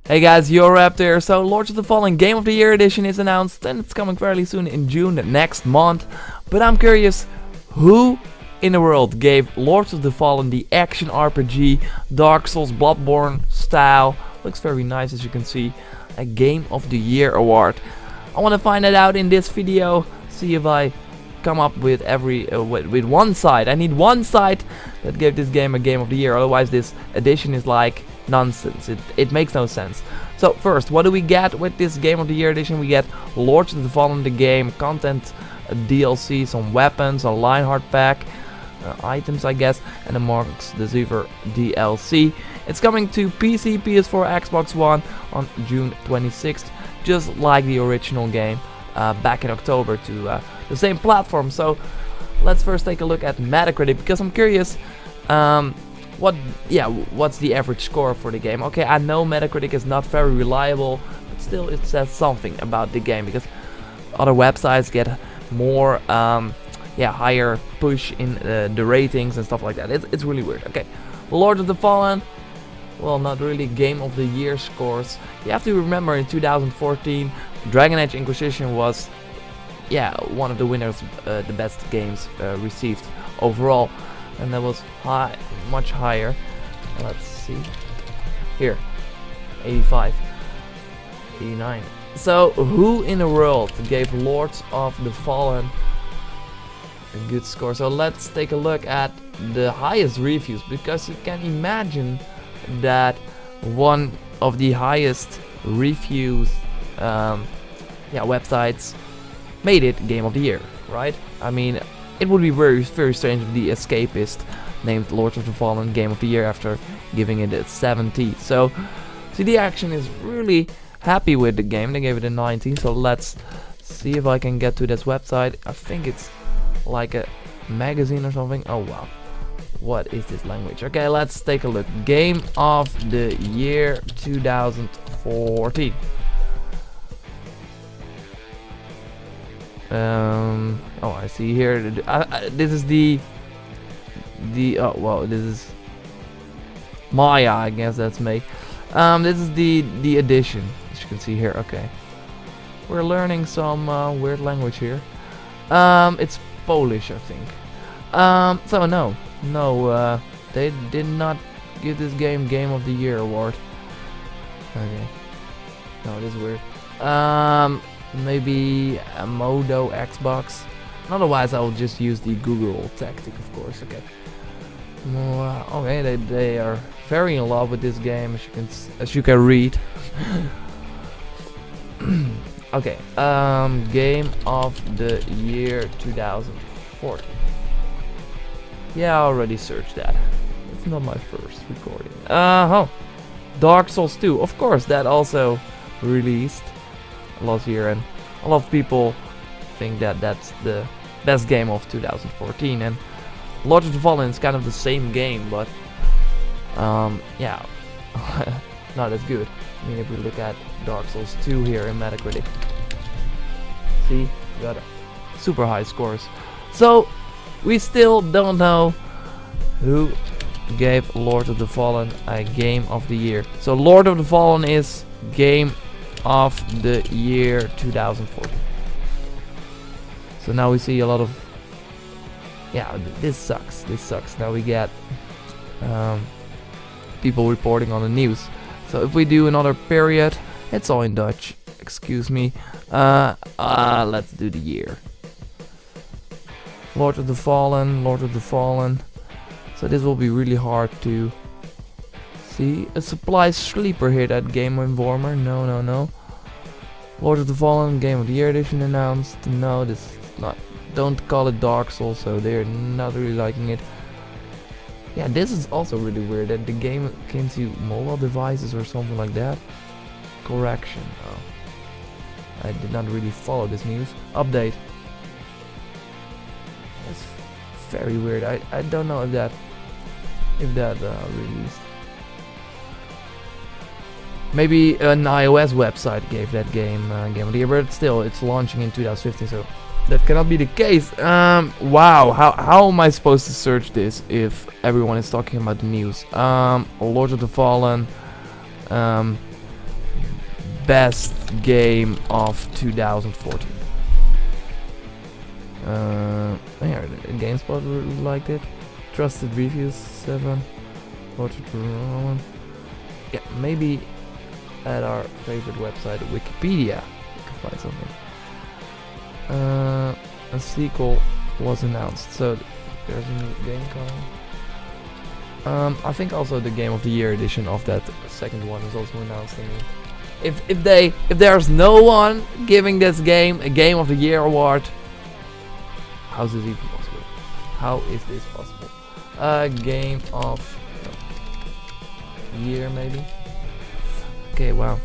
Hey guys, Eurap here. So Lords of the Fallen Game of the Year edition is announced and it's coming fairly soon in June next month. But I'm curious, who in the world gave Lords of the Fallen the action RPG, Dark Souls, Bloodborne style, looks very nice as you can see, a Game of the Year award? I want to find that out in this video, see if I come up with with one side. I need one side that gave this game a Game of the Year, otherwise this edition is like nonsense. It makes no sense. So first, what do we get with this Game of the Year edition? We get Lords of the Fallen the game, content, DLC, some weapons, a Lionheart pack, items I guess, and a Marks the Zevor DLC. It's coming to PC, PS4, Xbox One on June 26th, just like the original game back in October to the same platform. So let's first take a look at Metacritic, because I'm curious what's the average score for the game. Okay, I know Metacritic is not very reliable, but still it says something about the game, because other websites get more higher push in the ratings and stuff like that. It's really weird. Okay, Lord of the Fallen, well, not really Game of the Year scores. You have to remember in 2014 Dragon Age Inquisition was one of the winners, the best games received overall, and that was much higher. Let's see here, 85, 89. So who in the world gave Lords of the Fallen a good score? So let's take a look at the highest reviews, because you can imagine that one of the highest reviews websites made it Game of the Year, right? I mean, it would be very, very strange if The Escapist named Lords of the Fallen Game of the Year after giving it a 70. So CD Action is really happy with the game. They gave it a 90. So let's see if I can get to this website. I think it's like a magazine or something. Oh wow, what is this language? Okay, let's take a look. Game of the Year 2014. I see here. This is this is Maya. I guess that's me. This is the edition, as you can see here. Okay, we're learning some weird language here. It's Polish, I think. So no, they did not give this game Game of the Year award. Okay, no, this is weird. Maybe a Modo Xbox. Otherwise, I will just use the Google tactic, of course. Okay. Okay, they are very in love with this game, as you can read. Okay. Game of the Year 2014. Yeah, I already searched that. It's not my first recording. Dark Souls 2. Of course, that also released last year, and a lot of people think that that's the best game of 2014, and Lords of the Fallen is kind of the same game, but not as good. I mean, if we look at Dark Souls 2 here in Metacritic, see, we got super high scores. So we still don't know who gave Lord of the Fallen a Game of the Year. So Lord of the Fallen is Game of the Year 2014. So now we see a lot of this sucks. Now we get people reporting on the news. So if we do another period, it's all in Dutch, excuse me. Let's do the year. Lord of the Fallen. So this will be really hard to see. A supply sleeper here, that Game Informer. No. Lord of the Fallen Game of the Year edition announced. No, this is not. Don't call it Dark Souls, so they're not really liking it. Yeah, this is also really weird that the game came to mobile devices or something like that. Correction. Oh, I did not really follow this news. Update. That's very weird. I don't know if that released. Maybe an iOS website gave that game Game of the Year, but still, it's launching in 2015, so that cannot be the case. Wow, how am I supposed to search this if everyone is talking about the news? Lord of the Fallen, best game of 2014. Yeah, GameSpot really liked it. Trusted reviews 7. Voted for Roman. Yeah, maybe at our favorite website, Wikipedia, you can find something. A sequel was announced, so there's a new game coming. I think also the Game of the Year edition of that second one is also announced. If there's no one giving this game a Game of the Year award, how is this even possible? How is this possible? Game of Year maybe. Okay, wow.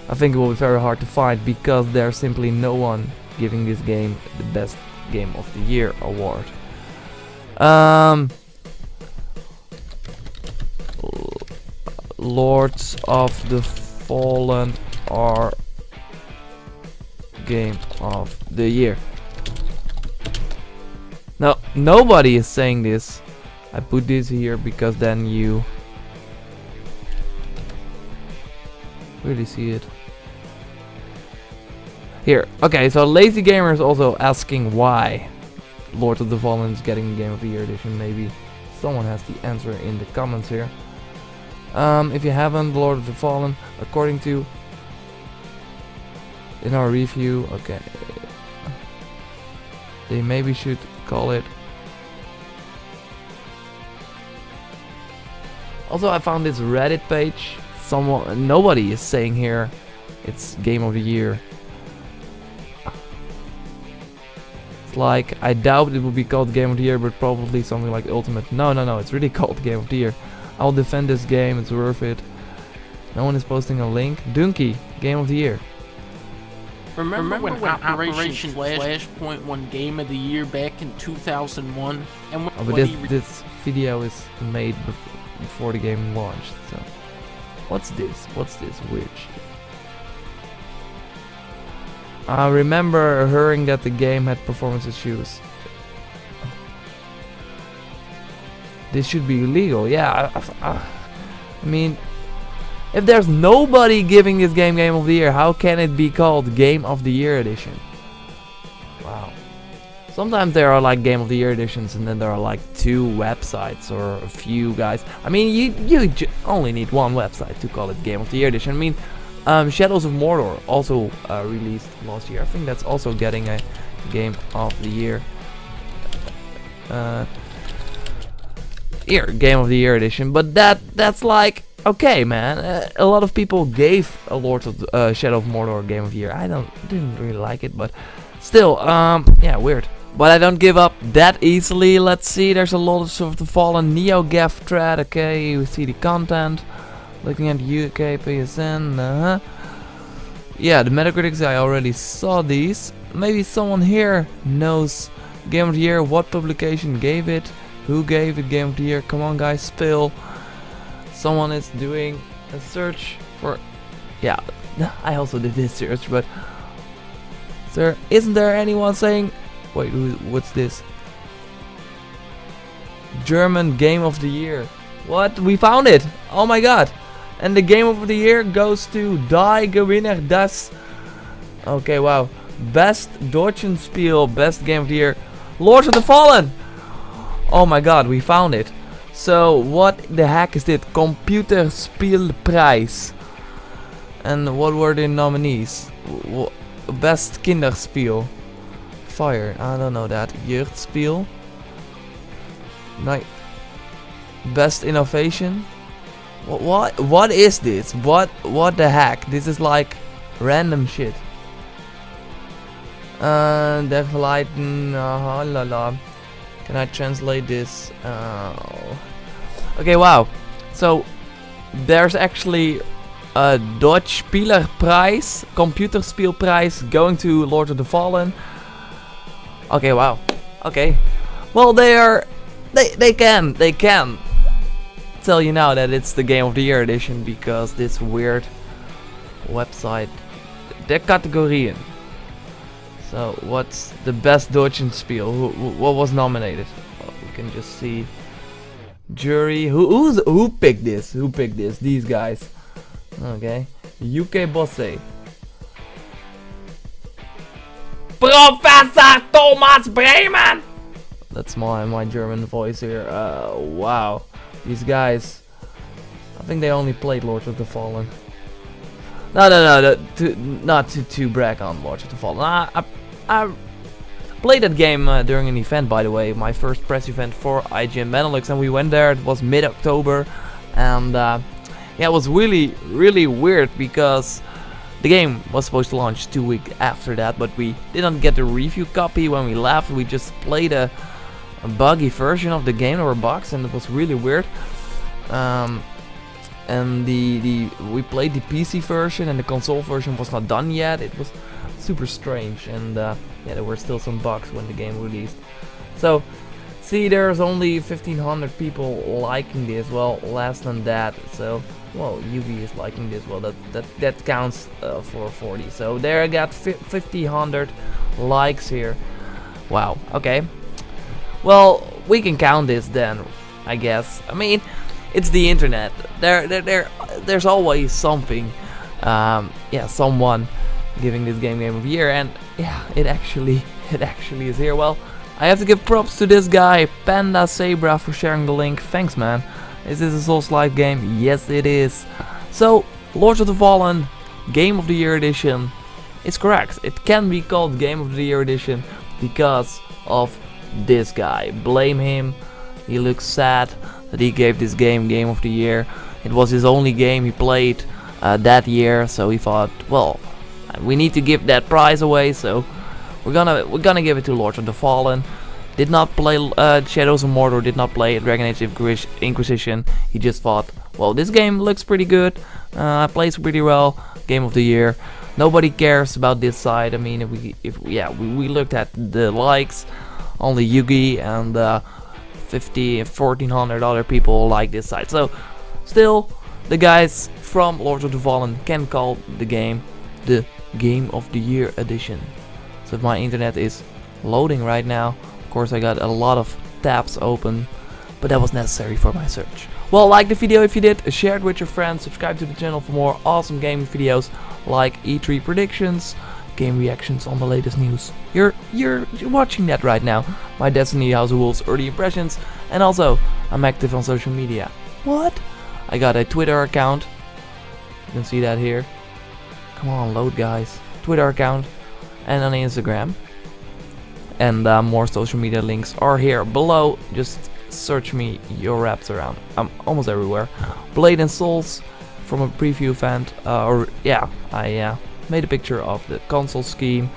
I think it will be very hard to find because there's simply no one giving this game the best Game of the Year award. Lords of the Fallen are Game of the Year. No, nobody is saying this. I put this here because then you really see it. Here, okay, so Lazy Gamer is also asking why Lord of the Fallen is getting Game of the Year edition. Maybe someone has the answer in the comments here. If you haven't, Lord of the Fallen, according to in our review, okay, they maybe should call it. Also, I found this Reddit page. Nobody is saying here it's Game of the Year. It's like, I doubt it will be called Game of the Year, but probably something like Ultimate. No, it's really called Game of the Year. I'll defend this game, it's worth it. No one is posting a link. Donkey, Game of the Year. Remember when Operation Flashpoint won Game of the Year back in 2001? And oh, but this video is made before the game launched, so... What's this? What's this weird shit? I remember hearing that the game had performance issues. This should be illegal. Yeah, I mean, if there's nobody giving this game Game of the Year, how can it be called Game of the Year edition? Wow. Sometimes there are like Game of the Year editions and then there are like 2 websites or a few guys. I mean, you only need one website to call it Game of the Year edition. I mean, Shadows of Mordor also released last year. I think that's also getting a Game of the Year. Here, Game of the Year edition. But that's like, okay, man. A lot of people gave a Lord of the, Shadow of Mordor Game of the Year. I didn't really like it, but still, yeah, weird. But I don't give up that easily. Let's see, there's a lot of the Fallen NeoGAF thread. Okay, you see the content. Looking at UK PSN. Yeah, the Metacritics, I already saw these. Maybe someone here knows Game of the Year. What publication gave it? Who gave it Game of the Year? Come on, guys, spill. Someone is doing a search for... Yeah, I also did this search, but... Sir, isn't there anyone saying... Wait, what's this? German Game of the Year. What? We found it! Oh my god! And the Game of the Year goes to Die Gewinner das... Okay, wow. Best Deutschen Spiel, best Game of the Year. Lords of the Fallen! Oh my god, we found it. So, what the heck is it? Computerspielpreis. And what were the nominees? Best Kinderspiel. Fire, I don't know that. Jeugdspiel. Best Innovation. What is this? What the heck? This is like random shit. Der Verleiten, lala. Can I translate this? Okay, wow. So there's actually a Deutsch Spielerpreis, Computerspielpreis, going to Lord of the Fallen. Okay, wow. Okay. Well, they can tell you now that it's the Game of the Year edition because this weird website, de categorieën. So what's the best Deutschen spiel? What was nominated? Well, we can just see. Jury. Who picked this? Who picked this? These guys. Okay. UK Bosse. Professor Thomas Bremen. That's my German voice here. Wow. These guys. I think they only played Lords of the Fallen. No. Not to brag on Lords of the Fallen. I played that game during an event, by the way, my first press event for IGN Benelux, and we went there. It was mid-October, and yeah, it was really weird because the game was supposed to launch 2 weeks after that, but we didn't get the review copy when we left. We just played a buggy version of the game or a box, and it was really weird. And we played the PC version, and the console version was not done yet. It was super strange, and yeah, there were still some bugs when the game released. So, see, there's only 1,500 people liking this. Well, less than that. So, well, Yugi is liking this. Well, that counts for 40. So there I got 1,500 likes here. Wow. Okay. Well, we can count this then, I guess. I mean, it's the internet. There's always something. Yeah, someone giving this game of the year, and yeah, it actually is here. Well, I have to give props to this guy, Panda Sabra, for sharing the link. Thanks, man. Is this a Souls-like game? Yes, it is. So, Lords of the Fallen Game of the Year edition. It's correct. It can be called Game of the Year edition because of this guy. Blame him. He looks sad that he gave this game Game of the Year. It was his only game he played that year, so he thought, well, we need to give that prize away, so we're gonna give it to Lords of the Fallen. Did not play Shadows of Mordor, did not play Dragon Age Inquisition. He just thought, well, this game looks pretty good, plays pretty well, Game of the Year. Nobody cares about this side. I mean, if we looked at the likes, only Yugi and 1,400 other people like this side. So, still, the guys from Lords of the Fallen can call the game the Game of the Year edition. So if my internet is loading right now, of course I got a lot of tabs open, but that was necessary for my search. Well, like the video if you did, share it with your friends, subscribe to the channel for more awesome gaming videos like E3 predictions, game reactions on the latest news. You're watching that right now. My Destiny, House of Wolves early impressions, and also I'm active on social media. What? I got a Twitter account. You can see that here. Come on, load, guys. Twitter account and on Instagram. And more social media links are here below. Just search me, your raps around. I'm almost everywhere. Blade and Souls from a preview event. I made a picture of the console scheme.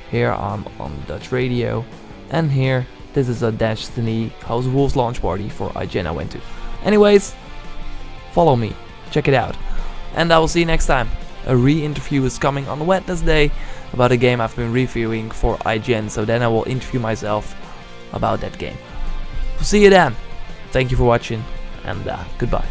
Here I'm on Dutch radio. And here, this is a Destiny House of Wolves launch party for IGN I went to. Anyways, follow me. Check it out. And I will see you next time. A re-interview is coming on Wednesday about a game I've been reviewing for IGN, so then I will interview myself about that game. We'll see you then. Thank you for watching, and goodbye.